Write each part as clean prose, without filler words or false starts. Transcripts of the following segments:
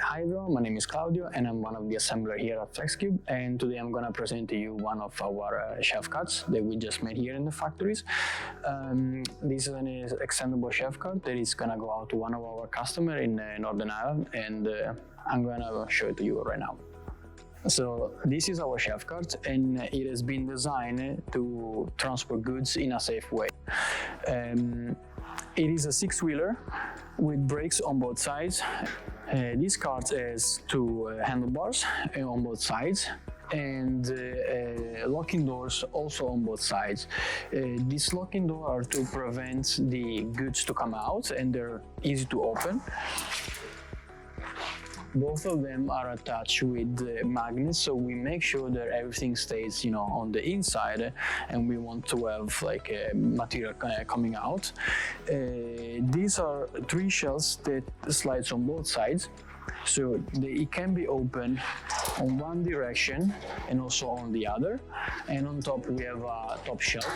Hi everyone, my name is Claudio and I'm one of the assembler here at FlexQube, and today I'm gonna present to you one of our shelf carts that we just made here in the factories. This is an extendable shelf cart that is gonna go out to one of our customers in Northern Ireland, and I'm gonna show it to you right now. So this is our shelf cart, and it has been designed to transport goods in a safe way. It is a six-wheeler with brakes on both sides. This cart has two handlebars on both sides, and locking doors also on both sides. These locking doors are to prevent the goods to come out, and they're easy to open. Both of them are attached with magnets, so we make sure that everything stays, on the inside, and we want to have like material coming out. These are three shelves that slides on both sides, so it can be open on one direction and also on the other. And on top we have a top shelf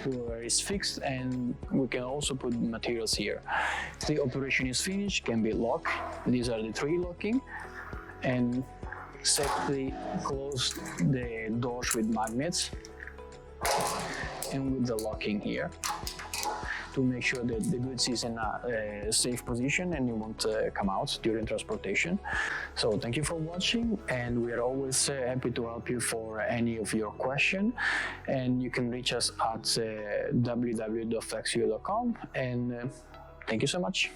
where it's fixed, and we can also put materials here. The operation is finished, can be locked. These are the three locking, and safely close the doors with magnets and with the locking here to make sure that the goods is in a safe position and it won't come out during transportation. So thank you for watching, and we are always happy to help you for any of your questions, and you can reach us at www.flexqube.com, and thank you so much.